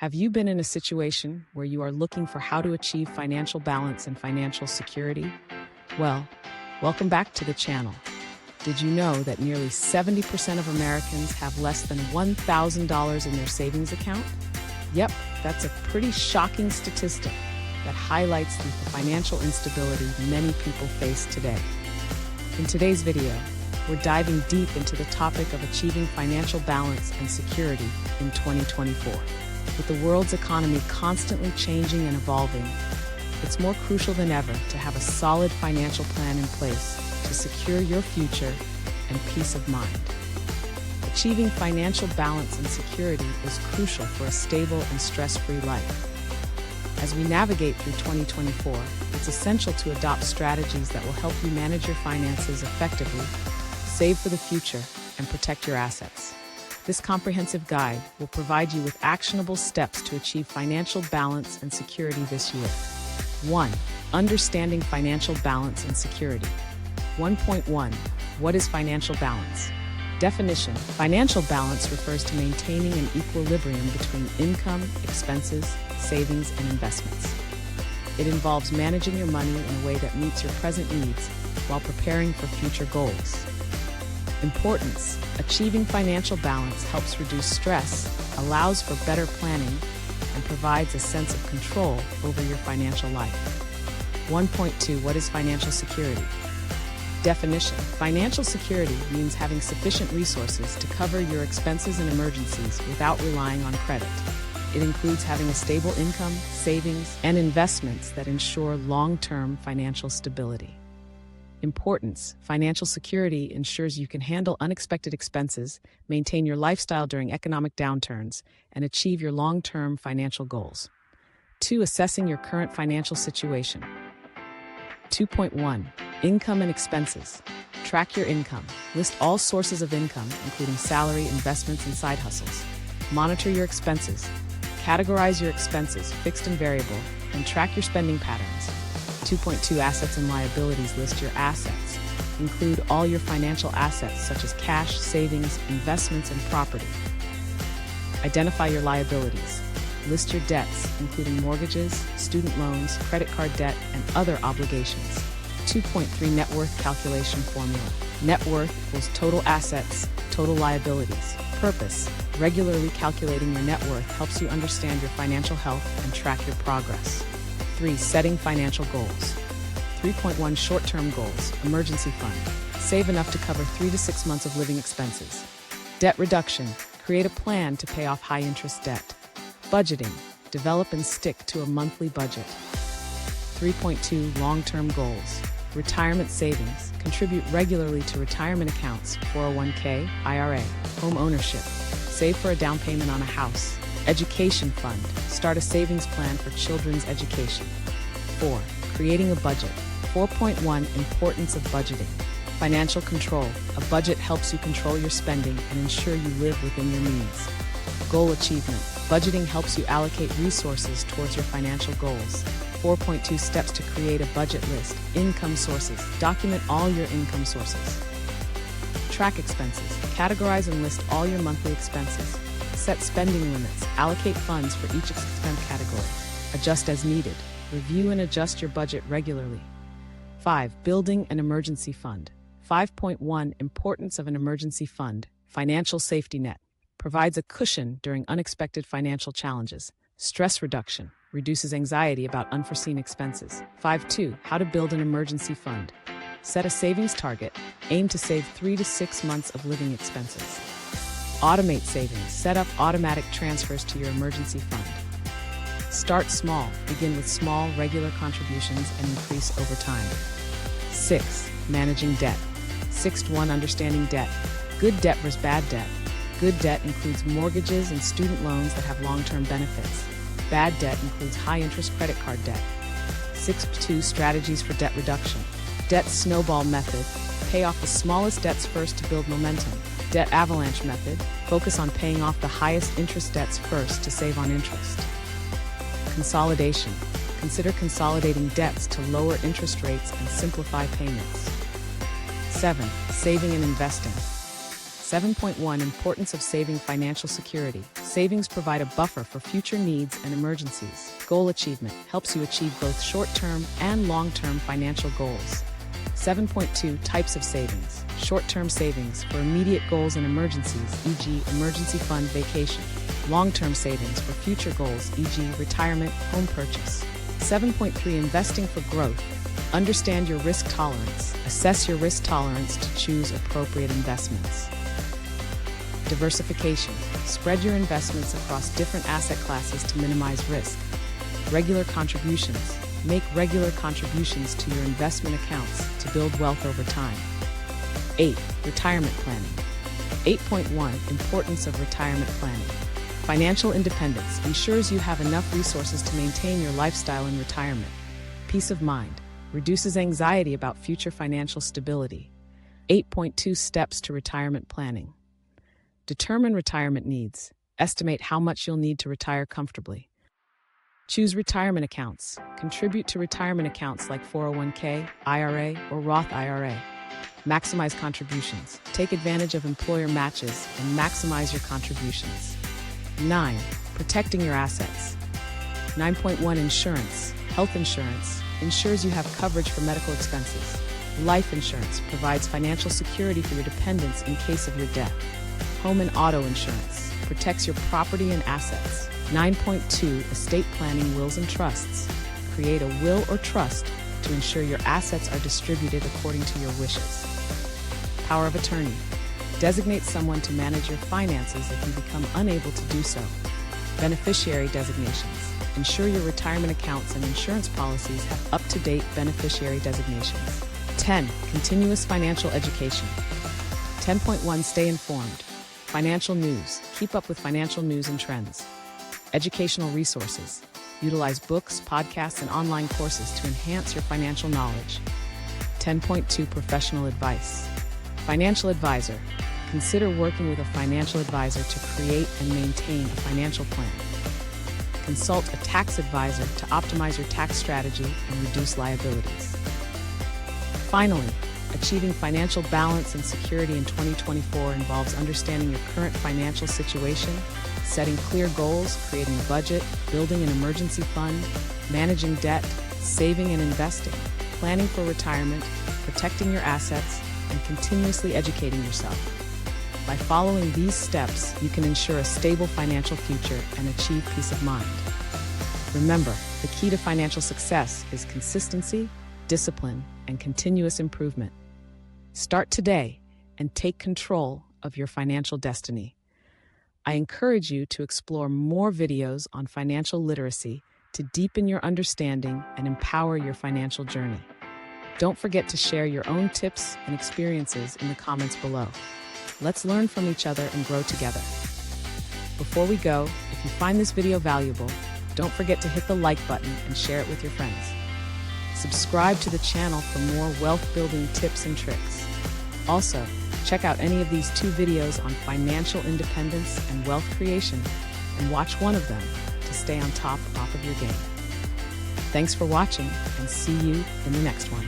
Have you been in a situation where you are looking for how to achieve financial balance and financial security? Well, welcome back to the channel. Did you know that nearly 70% of Americans have less than $1,000 in their savings account? Yep, that's a pretty shocking statistic that highlights the financial instability many people face today. In today's video, we're diving deep into the topic of achieving financial balance and security in 2024. With the world's economy constantly changing and evolving, it's more crucial than ever to have a solid financial plan in place to secure your future and peace of mind. Achieving financial balance and security is crucial for a stable and stress-free life. As we navigate through 2024, it's essential to adopt strategies that will help you manage your finances effectively, save for the future, and protect your assets. This comprehensive guide will provide you with actionable steps to achieve financial balance and security this year. 1. Understanding financial balance and security. 1.1. What is financial balance? Definition: financial balance refers to maintaining an equilibrium between income, expenses, savings, and investments. It involves managing your money in a way that meets your present needs while preparing for future goals. Importance: achieving financial balance helps reduce stress, allows for better planning, and provides a sense of control over your financial life. 1.2. What is financial security? Definition: financial security means having sufficient resources to cover your expenses and emergencies without relying on credit. It includes having a stable income, savings, and investments that ensure long-term financial stability. Importance: financial security ensures you can handle unexpected expenses, maintain your lifestyle during economic downturns, and achieve your long-term financial goals. 2. Assessing your current financial situation. 2.1. Income and expenses. Track your income. List all sources of income, including salary, investments, and side hustles. Monitor your expenses. Categorize your expenses, fixed and variable, and track your spending patterns. 2.2. Assets and liabilities. List your assets. Include all your financial assets such as cash, savings, investments, and property. Identify your liabilities. List your debts, including mortgages, student loans, credit card debt, and other obligations. 2.3. Net worth calculation formula. Net worth equals total assets, total liabilities. Purpose: regularly calculating your net worth helps you understand your financial health and track your progress. 3. Setting financial goals. 3.1. Short-term goals. Emergency fund. Save enough to cover 3 to 6 months of living expenses. Debt reduction. Create a plan to pay off high-interest debt. Budgeting. Develop and stick to a monthly budget. 3.2. Long-term goals. Retirement savings. Contribute regularly to retirement accounts, 401k, IRA. Home ownership. Save for a down payment on a house. Education fund. Start a savings plan for children's education. 4. Creating a budget. 4.1. Importance of budgeting. Financial control. A budget helps you control your spending and ensure you live within your means. Goal achievement. Budgeting helps you allocate resources towards your financial goals. 4.2. Steps to create a budget list. Income sources. Document all your income sources. Track expenses. Categorize and list all your monthly expenses. Set spending limits. Allocate funds for each expense category. Adjust as needed. Review and adjust your budget regularly. 5. Building an emergency fund. 5.1. Importance of an emergency fund. Financial safety net. Provides a cushion during unexpected financial challenges. Stress reduction. Reduces anxiety about unforeseen expenses. 5.2. How to build an emergency fund. Set a savings target. Aim to save 3 to 6 months of living expenses. Automate savings. Set up automatic transfers to your emergency fund. Start small. Begin with small, regular contributions and increase over time. 6. Managing debt. 6.1. Understanding debt. Good debt versus bad debt. Good debt includes mortgages and student loans that have long-term benefits. Bad debt includes high-interest credit card debt. 6.2. Strategies for debt reduction. Debt snowball method. Pay off the smallest debts first to build momentum. Debt avalanche method. Focus on paying off the highest interest debts first to save on interest. Consolidation. Consider consolidating debts to lower interest rates and simplify payments. 7. Saving and investing. 7.1 Importance of saving financial security. Savings provide a buffer for future needs and emergencies. Goal achievement helps you achieve both short-term and long-term financial goals. 7.2 Types of savings. Short-term savings for immediate goals and emergencies, e.g. emergency fund, vacation. Long-term savings for future goals, e.g. retirement, home purchase. 7.3 Investing for growth. Understand your risk tolerance. Assess your risk tolerance to choose appropriate investments. Diversification. Spread your investments across different asset classes to minimize risk. Regular contributions. Make regular contributions to your investment accounts to build wealth over time. 8. Retirement planning. 8.1 Importance of retirement planning. Financial independence ensures you have enough resources to maintain your lifestyle in retirement. Peace of mind reduces anxiety about future financial stability. 8.2 Steps to retirement planning. Determine retirement needs. Estimate how much you'll need to retire comfortably. Choose retirement accounts. Contribute to retirement accounts like 401k, IRA, or Roth IRA. Maximize contributions. Take advantage of employer matches and maximize your contributions. 9. Protecting your assets. 9.1 Insurance. Health insurance ensures you have coverage for medical expenses. Life insurance provides financial security for your dependents in case of your death. Home and auto insurance protects your property and assets. 9.2 Estate planning, wills and trusts. Create a will or trust to ensure your assets are distributed according to your wishes. Power of attorney. Designate someone to manage your finances if you become unable to do so. Beneficiary designations. Ensure your retirement accounts and insurance policies have up-to-date beneficiary designations. 10. Continuous financial education. 10.1 Stay informed. Financial news. Keep up with financial news and trends. Educational resources. Utilize books, podcasts, and online courses to enhance your financial knowledge. 10.2 Professional advice. Financial advisor. Consider working with a financial advisor to create and maintain a financial plan. Consult a tax advisor to optimize your tax strategy and reduce liabilities. Finally, achieving financial balance and security in 2024 involves understanding your current financial situation, setting clear goals, creating a budget, building an emergency fund, managing debt, saving and investing, planning for retirement, protecting your assets, and continuously educating yourself. By following these steps, you can ensure a stable financial future and achieve peace of mind. Remember, the key to financial success is consistency, discipline, and continuous improvement. Start today and take control of your financial destiny. I encourage you to explore more videos on financial literacy to deepen your understanding and empower your financial journey. Don't forget to share your own tips and experiences in the comments below. Let's learn from each other and grow together. Before we go, if you find this video valuable, don't forget to hit the like button and share it with your friends. Subscribe to the channel for more wealth-building tips and tricks. Also, check out any of these 2 videos on financial independence and wealth creation, and watch one of them to stay on top of your game. Thanks for watching, and see you in the next one.